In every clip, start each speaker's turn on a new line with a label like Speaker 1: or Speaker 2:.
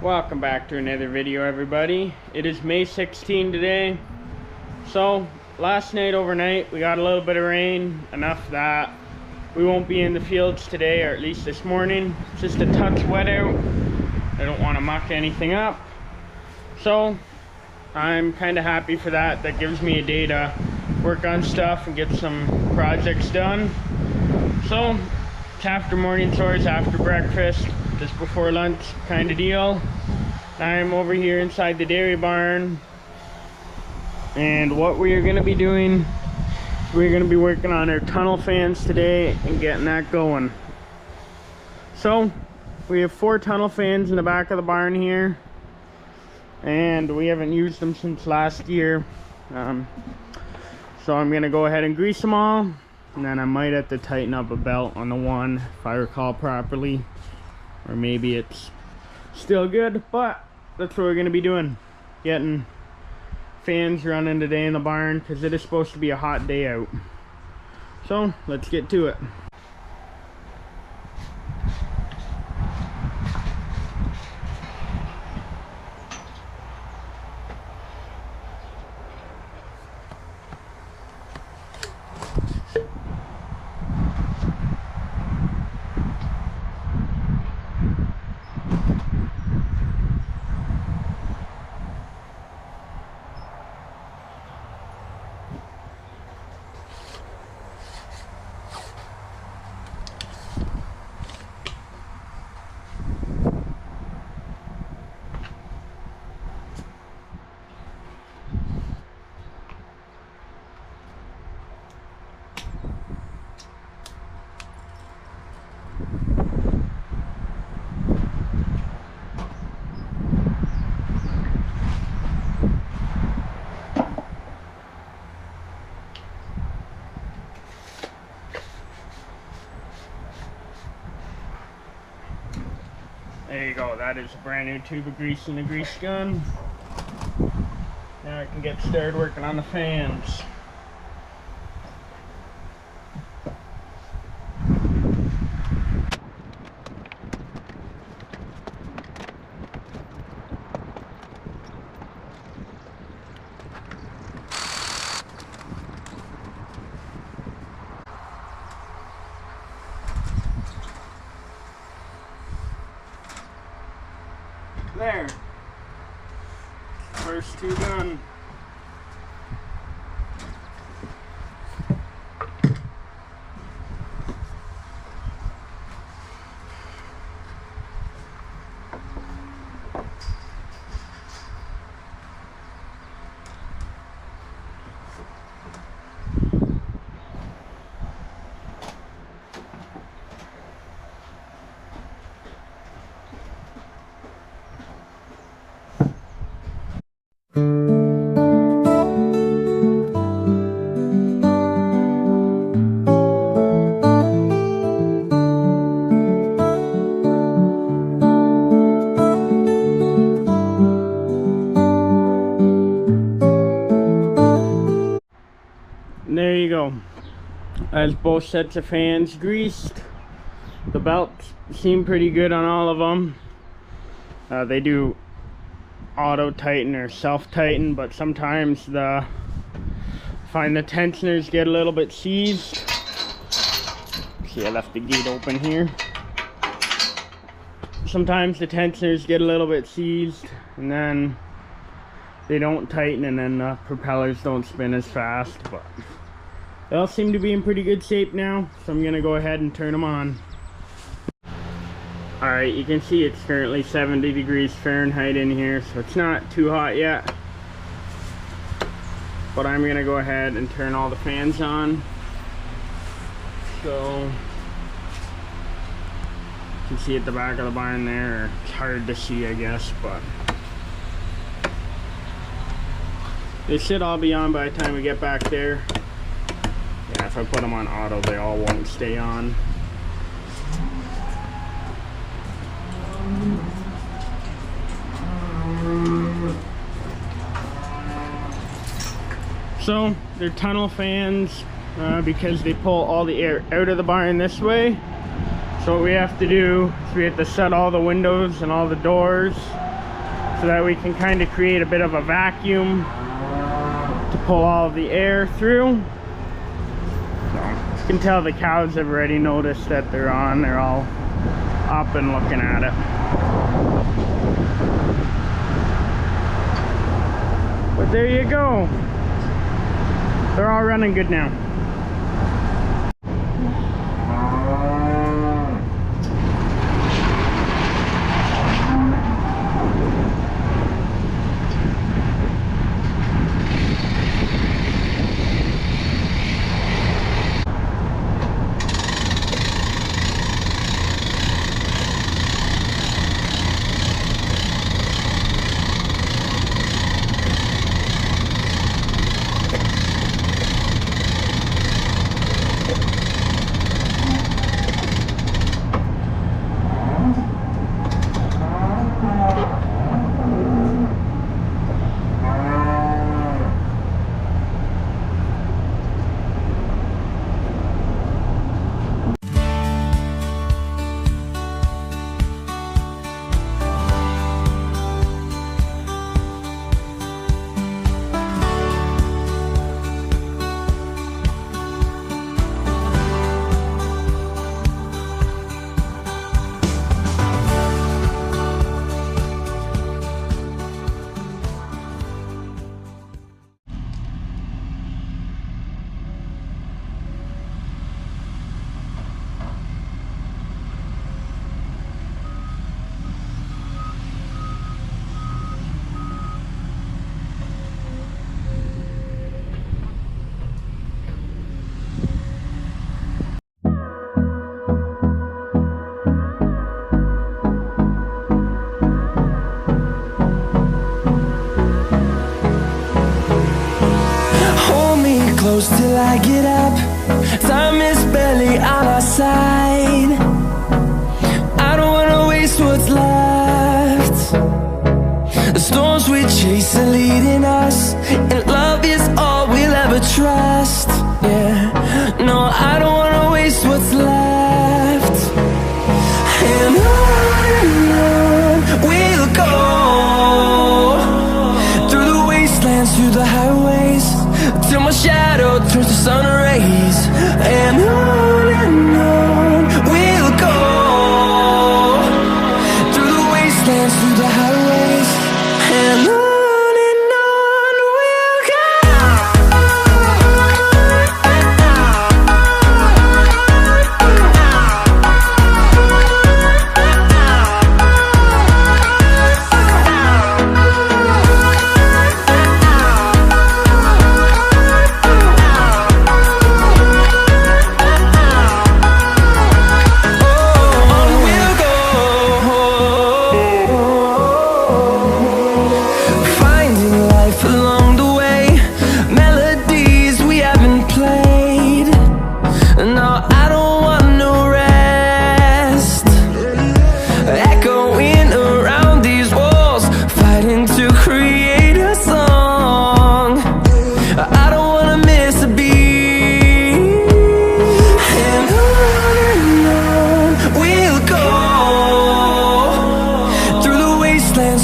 Speaker 1: Welcome back to another video, everybody. It is May 16 today. So last night overnight we got a little bit of rain, enough that we won't be in the fields today, or at least this morning. It's just a touch wet out. I don't want to muck anything up, so I'm kind of happy for that. That gives me a day to work on stuff and get some projects done. So it's after morning chores, after breakfast, just before lunch kind of deal. I'm over here inside the dairy barn, and what we are going to be doing, we're going to be working on our tunnel fans today and getting that going. So we have 4 tunnel fans in the back of the barn here, and we haven't used them since last year. So I'm going to go ahead and grease them all, and then I might have to tighten up a belt on the one if I recall properly, or maybe it's still good, but that's what we're going to be doing, getting fans running today in the barn because it is supposed to be a hot day out. So let's get to it. There you go, that is a brand new tube of grease in the grease gun. Now I can get started working on the fans. There, first 2 done. There you go. That's both sets of fans greased. The belts seem pretty good on all of them. They do auto tighten or self tighten, but sometimes I find the tensioners get a little bit seized. See, I left the gate open here. Sometimes the tensioners get a little bit seized, and then they don't tighten, and then the propellers don't spin as fast. But they all seem to be in pretty good shape now, so I'm gonna go ahead and turn them on. Alright, you can see it's currently 70 degrees Fahrenheit in here, so it's not too hot yet. But I'm gonna go ahead and turn all the fans on. So you can see at the back of the barn there, it's hard to see I guess, but they should all be on by the time we get back there. Yeah, if I put them on auto, they all won't stay on. So they're tunnel fans because they pull all the air out of the barn this way. So what we have to do is we have to shut all the windows and all the doors so that we can kind of create a bit of a vacuum to pull all of the air through. So you can tell the cows have already noticed that they're on. They're all up and looking at it. But there you go. They're all running good now.
Speaker 2: Close till I get up. Time is barely on our side. I don't wanna waste what's left. The storms we chase are leading us, and love is all we'll ever trust. Yeah, no, I don't wanna waste what's left. And on we'll go, through the wastelands, through the highways, till my shadow turns to sun rays. And on we'll go, through the wastelands, through the highways, and on we'll go.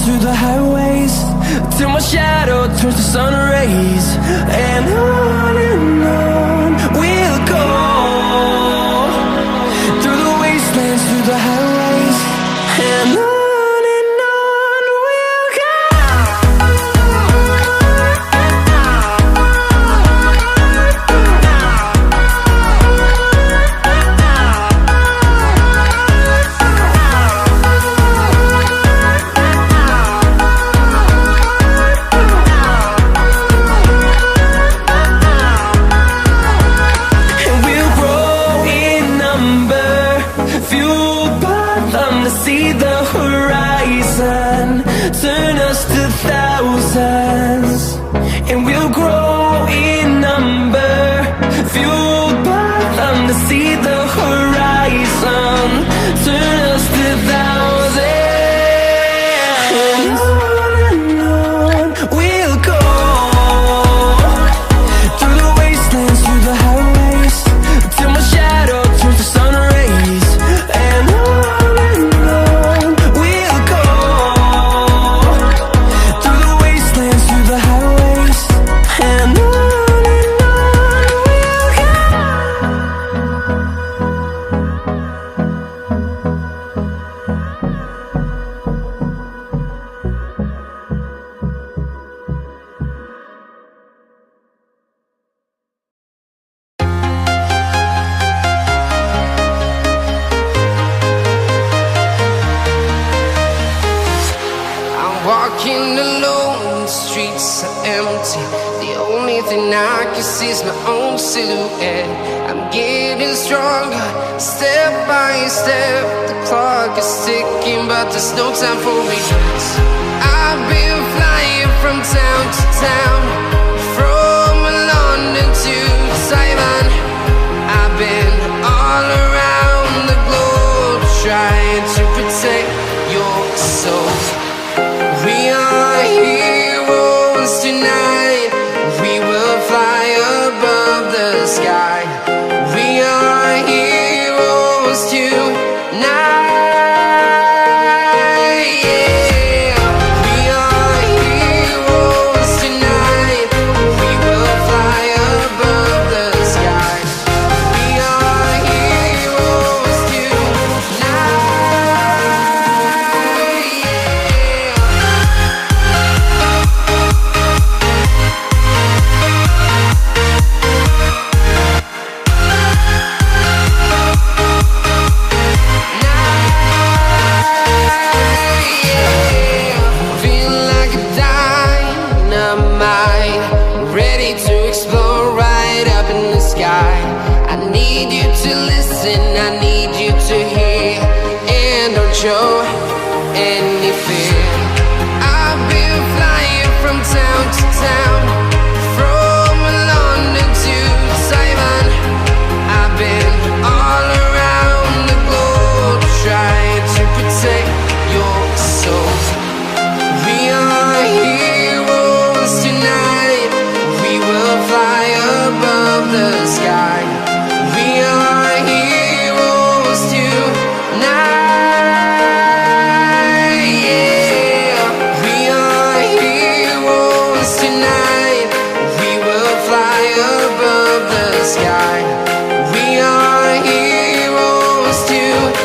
Speaker 2: Through the highways, till my shadow turns to sun rays. And on we'll go, through the wastelands, through the highways, and on we'll go. See the horizon turn us to thousands, and we'll grow in number, fueled by them. To see the horizon turn us to thousands, and on we'll go, through the wastelands, through the highways, till my shadow turns to sun rays. And on we'll go, walking alone, the streets are empty. The only thing I can see is my own silhouette. I'm getting stronger, step by step. The clock is ticking, but there's no time for regrets. I've been flying from town to town, from London to Taiwan. I've been all around the globe, trying to protect your soul. We are heroes tonight. We will fly above the sky. We are heroes tonight. Yeah. We are heroes tonight. We will fly above the sky. We are heroes tonight. Feel like a dynamite, ready to explode right up in the sky. I need you to listen, I need you to hear, and don't show any fear. I've been flying from town to town, from London to Taiwan. I've been all around the globe, trying to protect your soul. We are heroes tonight. We will fly above the sky. We are heroes tonight. Yeah. We are heroes tonight. We will fly above the sky. We are heroes tonight.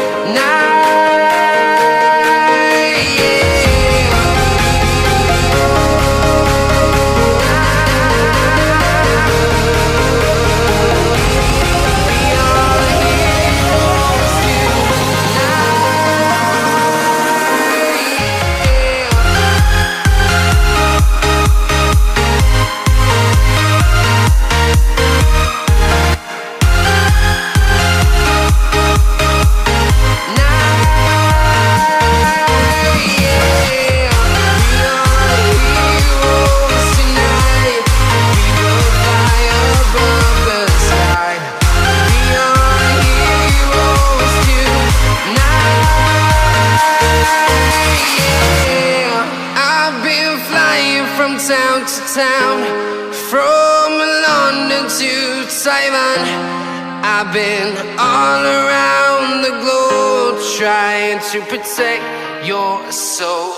Speaker 2: I've been flying from town to town, from London to Taiwan. I've been all around the globe, trying to protect your soul.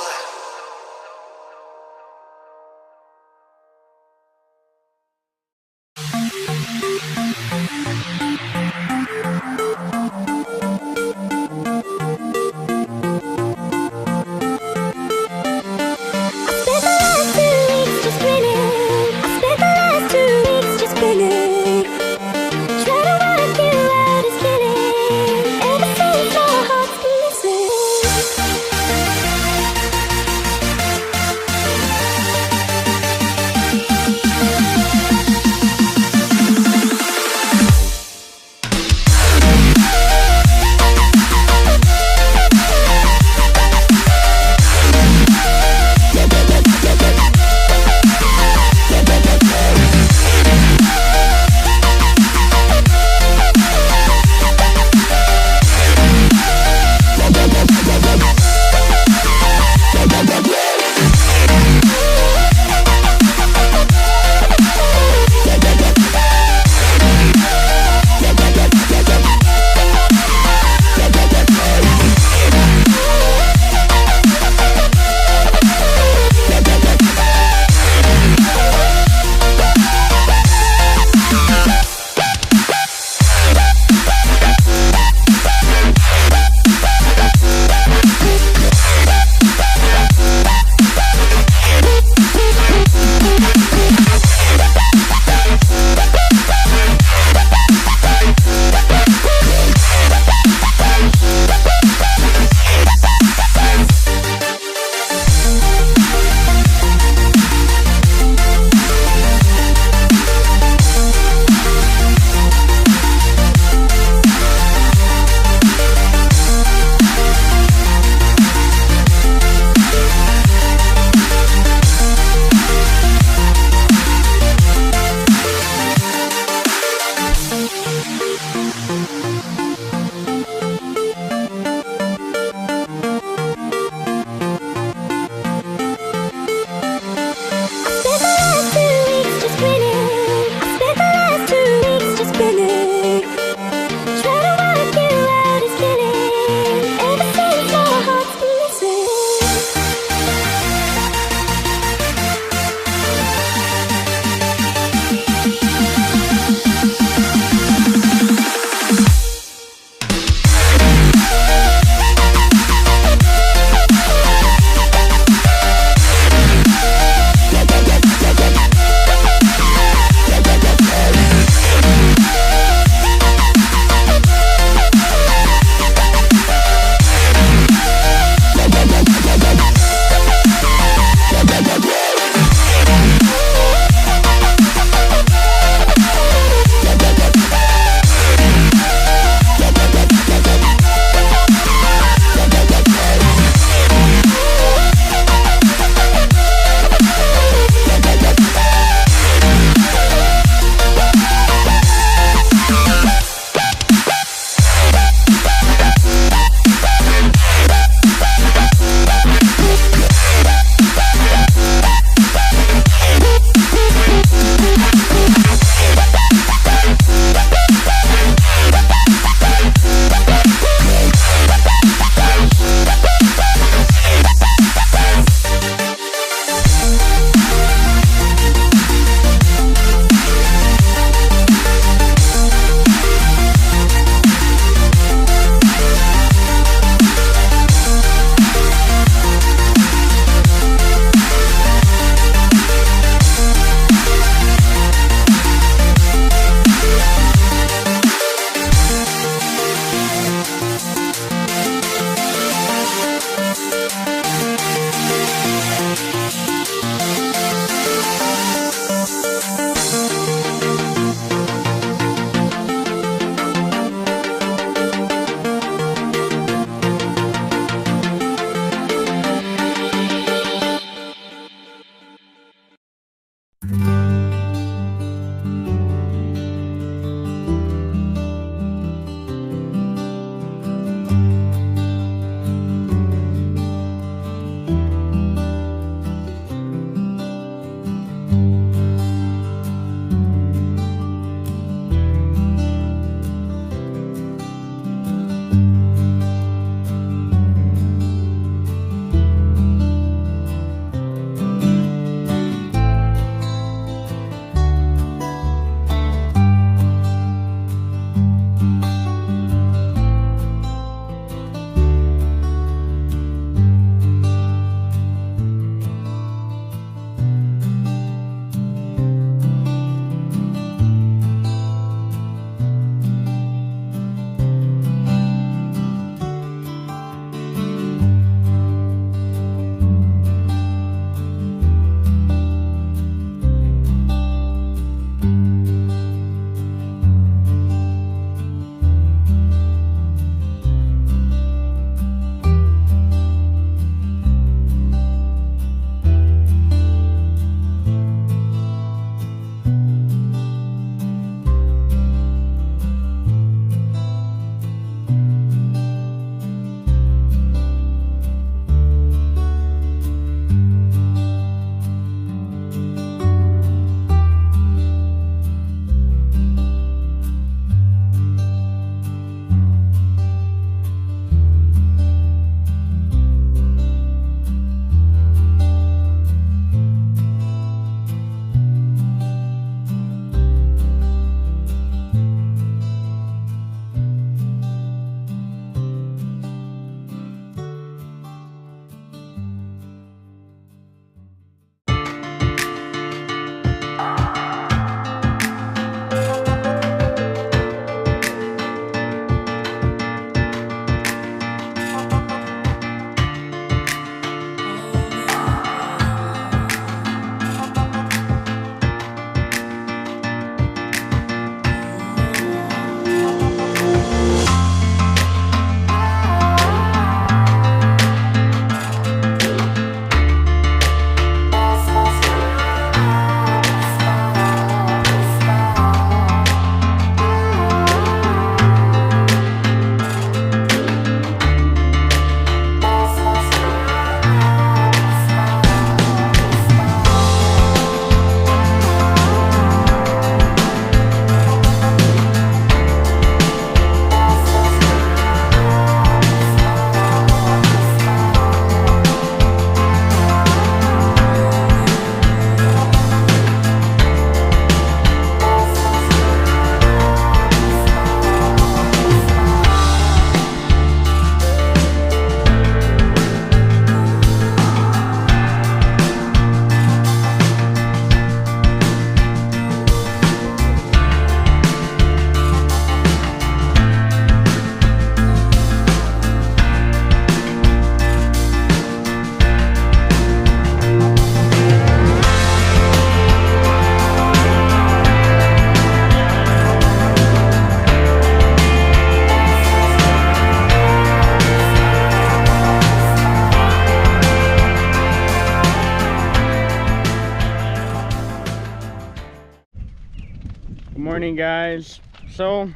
Speaker 1: morning, guys. So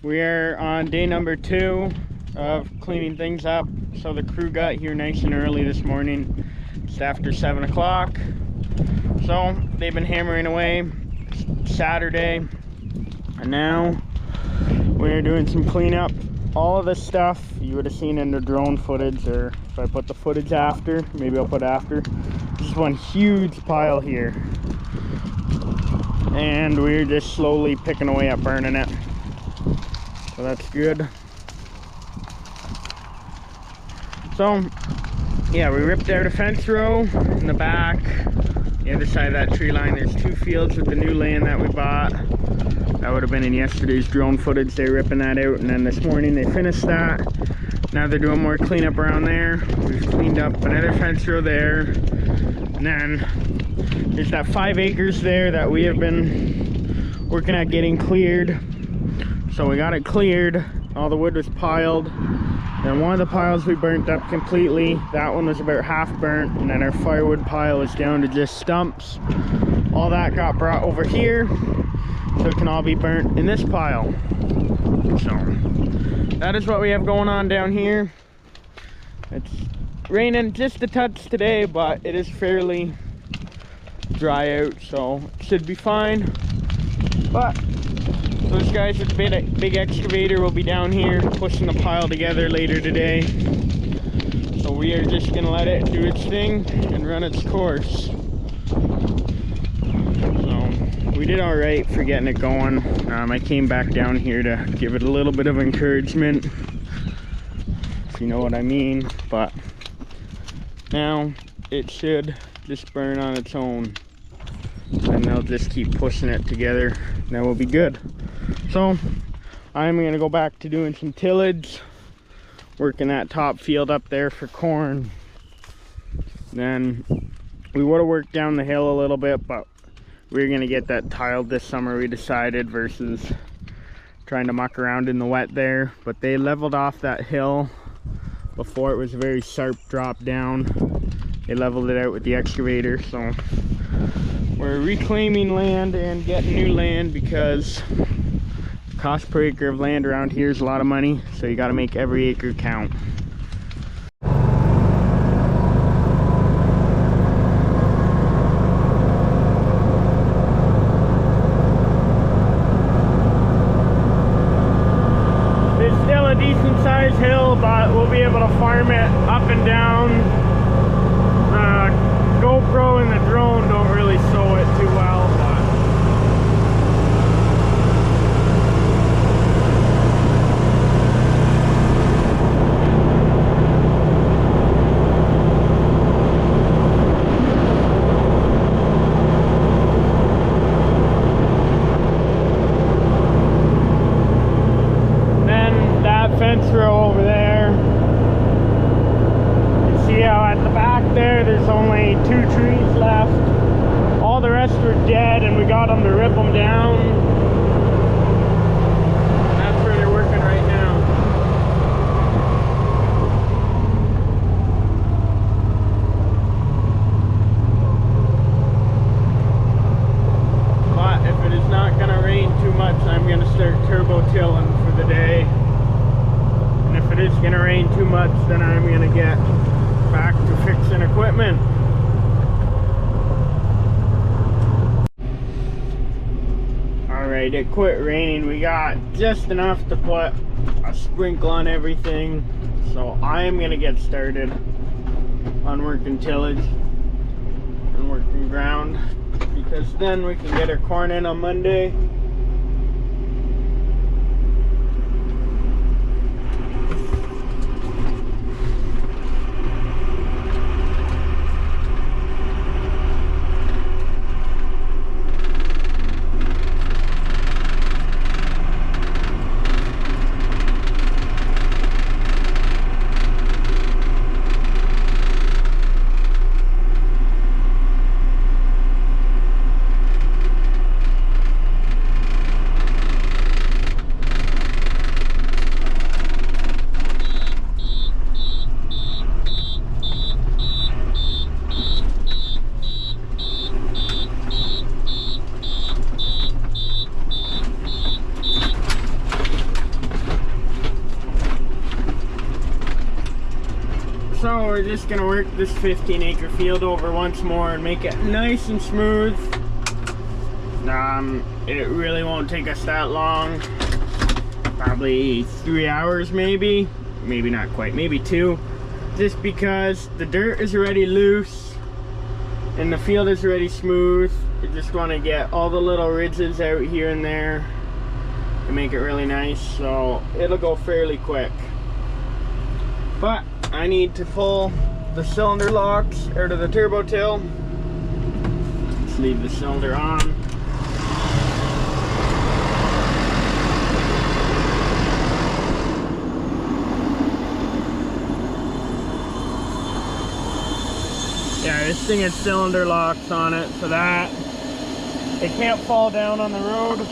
Speaker 1: we are on day number 2 of cleaning things up. So the crew got here nice and early this morning. It's after 7 o'clock. So they've been hammering away. It's Saturday, and now we're doing some cleanup. All of this stuff you would have seen in the drone footage, or if I put the footage after, maybe I'll put after. This is one huge pile here, and we're just slowly picking away at burning it, so that's good. So yeah, we ripped out a fence row in the back. The other side of that tree line, there's 2 fields with the new land that we bought. That would have been in yesterday's drone footage. They were ripping that out, and then this morning they finished that. Now they're doing more cleanup around there. We've cleaned up another fence row there, and then there's that 5 acres there that we have been working at getting cleared. So we got it cleared. All the wood was piled. Then one of the piles we burnt up completely. That one was about half burnt, and then our firewood pile is down to just stumps. All that got brought over here, so it can all be burnt in this pile. So that is what we have going on down here. It's raining just a touch today, but it is fairly dry out, so it should be fine. But those guys with the big excavator will be down here pushing the pile together later today. So we are just gonna let it do its thing and run its course. We did all right for getting it going. I came back down here to give it a little bit of encouragement, if you know what I mean. But now it should just burn on its own, and they'll just keep pushing it together, and then we'll be good. So I'm gonna go back to doing some tillage, working that top field up there for corn. Then we would have worked down the hill a little bit, but we're gonna get that tiled this summer, we decided, versus trying to muck around in the wet there. But they leveled off that hill before. It was a very sharp drop down. They leveled it out with the excavator, so we're reclaiming land and getting new land, because the cost per acre of land around here is a lot of money, so you got to make every acre count. Decent sized hill, but we'll be able to farm it up and down. GoPro and the drone don't really show it too well, fence row over there. You see how at the back there's only 2 trees left. All the rest were dead, and we got them to rip them down. That's where they're working right now. But if it is not going to rain too much, I'm going to start turbo tilling for the day. If it is going to rain too much, then I'm going to get back to fixing equipment. Alright, it quit raining. We got just enough to put a sprinkle on everything. So I am going to get started on working tillage and working ground, because then we can get our corn in on Monday. So we're just gonna work this 15-acre field over once more and make it nice and smooth. It really won't take us that long. Probably 3 hours maybe. Maybe not quite, maybe 2. Just because the dirt is already loose and the field is already smooth. You just want to get all the little ridges out here and there to make it really nice, so it'll go fairly quick. But I need to pull the cylinder locks out of the turbo till. Let's leave the cylinder on. Yeah, this thing has cylinder locks on it so that it can't fall down on the road.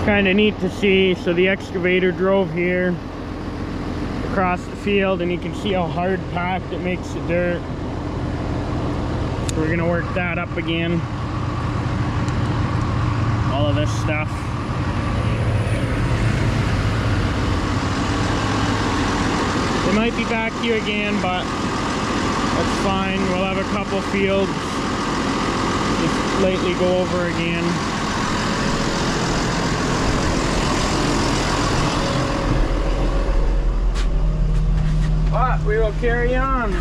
Speaker 1: Kind of neat to see. So the excavator drove here across the field and you can see how hard packed it makes the dirt. So we're gonna work that up again, all of this stuff. It might be back here again, but that's fine. We'll have a couple fields just lightly go over again. But we will carry on.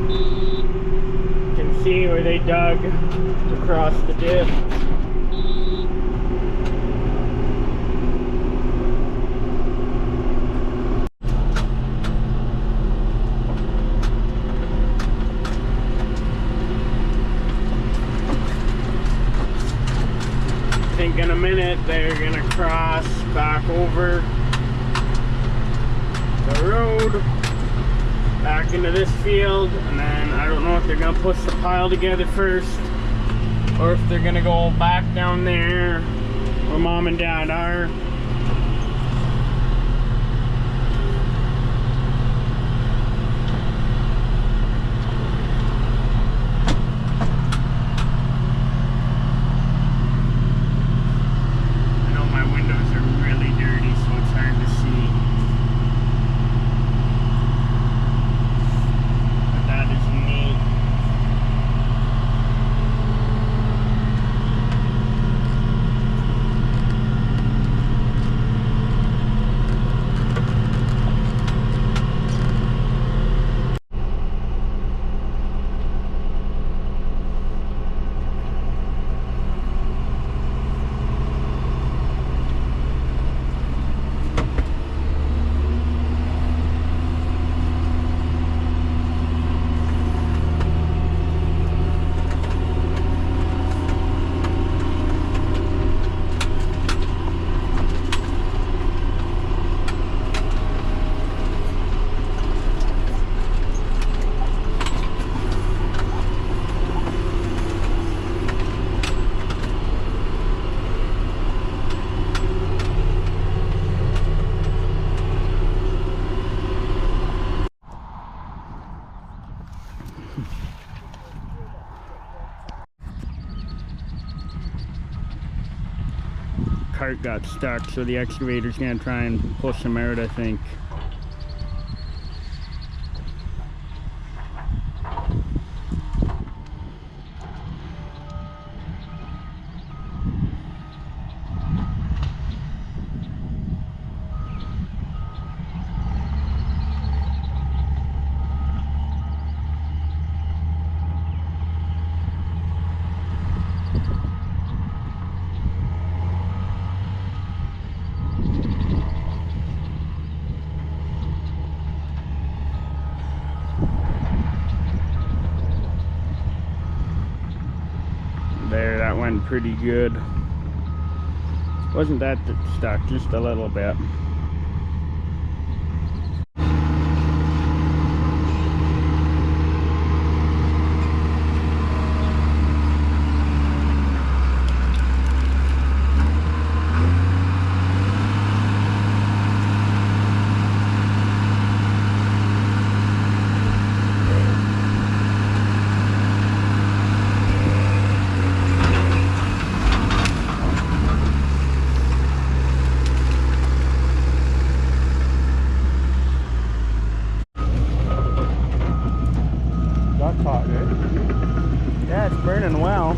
Speaker 1: You can see where they dug across the dip. I think in a minute they're gonna cross back over the road back into this field, and then I don't know if they're gonna push the pile together first or if they're gonna go back down there where Mom and Dad are. Cart got stuck, so the excavator's gonna try and push him out, I think. went pretty good. Wasn't that stuck, just a little bit. Yeah, it's burning well.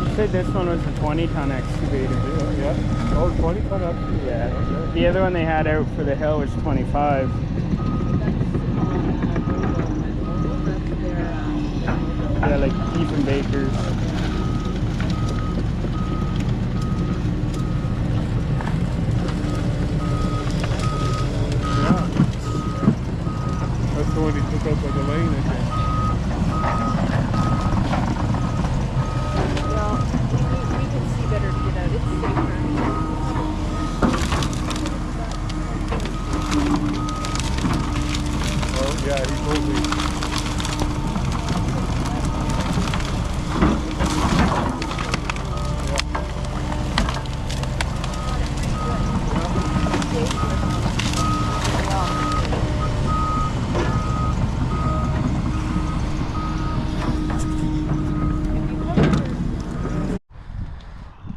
Speaker 1: You said this one was a 20-ton excavator.
Speaker 3: Yeah. Oh, 20-ton excavator.
Speaker 1: Yeah.
Speaker 3: Okay.
Speaker 1: The other one they had out for the hill was 25. Yeah, like Diefenbakers.
Speaker 3: That's the one he took out by the lane, I think.
Speaker 4: Well, we can see better to get out. It's safer.
Speaker 3: Oh, yeah, he told me.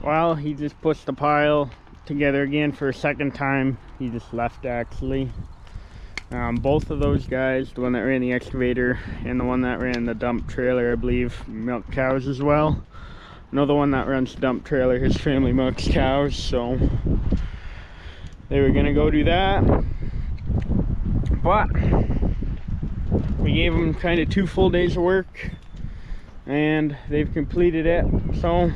Speaker 1: Well, he just pushed the pile together again for a second time. He just left, actually. Both of those guys, the one that ran the excavator and the one that ran the dump trailer, I believe, milk cows as well. Another one that runs the dump trailer, his family milks cows, so they were gonna go do that. But we gave them kind of 2 full days of work, and they've completed it. So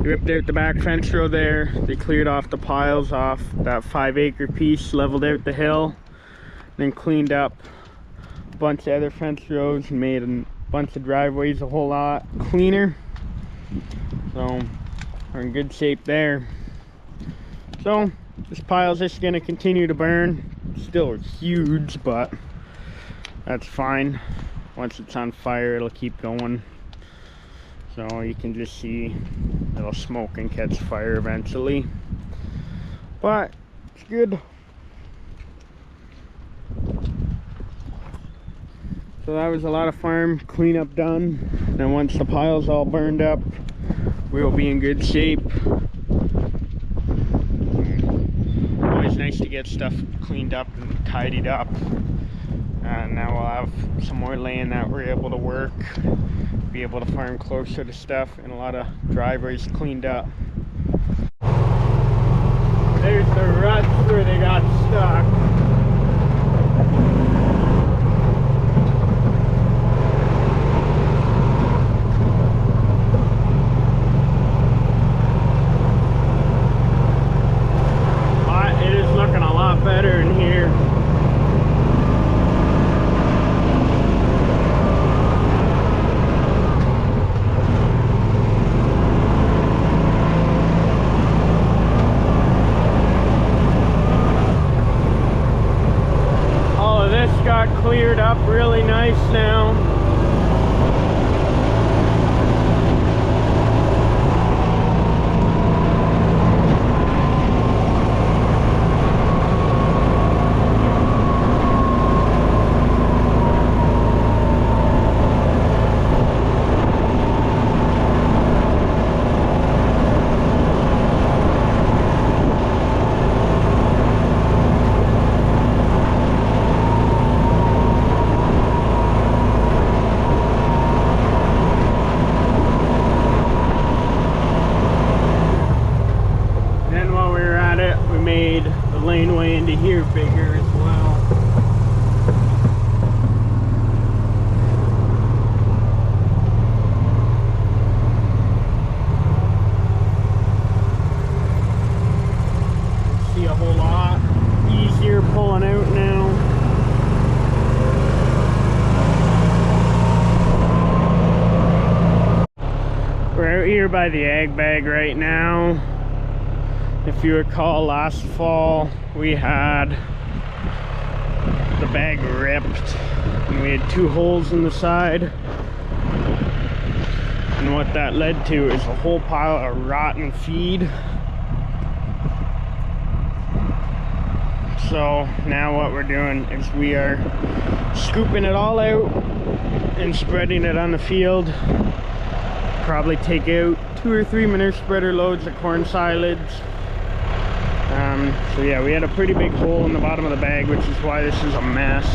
Speaker 1: they ripped out the back fence row there, they cleared off the piles off that 5-acre piece, leveled out the hill, then cleaned up a bunch of other fence rows and made a bunch of driveways a whole lot cleaner. So we're in good shape there. So this pile's just gonna continue to burn. Still huge, but that's fine. Once it's on fire, it'll keep going. So you can just see it'll smoke and catch fire eventually. But it's good. So that was a lot of farm cleanup done. And once the pile's all burned up, we will be in good shape. Always nice to get stuff cleaned up and tidied up. And now we'll have some more land that we're able to work, be able to farm closer to stuff, and a lot of driveways cleaned up. There's the ruts where they got stuck. But it is looking a lot better in here. Got cleared up really nice now. here by the ag bag right now. If you recall, last fall we had the bag ripped and we had 2 holes in the side, and what that led to is a whole pile of rotten feed. So now what we're doing is we are scooping it all out and spreading it on the field. Probably take out 2 or 3 manure spreader loads of corn silage. So yeah, we had a pretty big hole in the bottom of the bag, which is why this is a mess.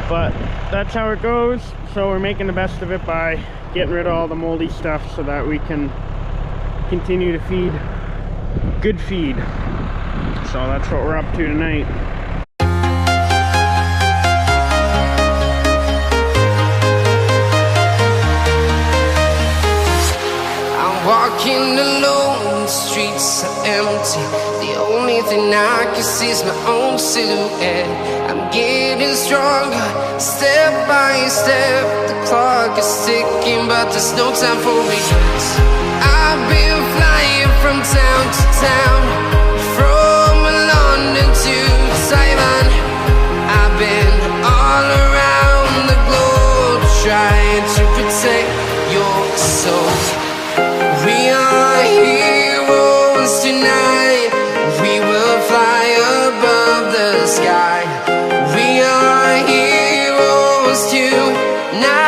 Speaker 1: But that's how it goes. So we're making the best of it by getting rid of all the moldy stuff so that we can continue to feed good feed. So that's what we're up to tonight.
Speaker 2: I'm walking alone, the streets are empty. The only thing I can see is my own silhouette. I'm getting stronger, step by step. The clock is ticking, but there's no time for regrets. I've been flying from town to town, from London to Taiwan. I've been all around the globe trying to protect your soul. We are heroes tonight. We will fly above the sky. We are heroes tonight.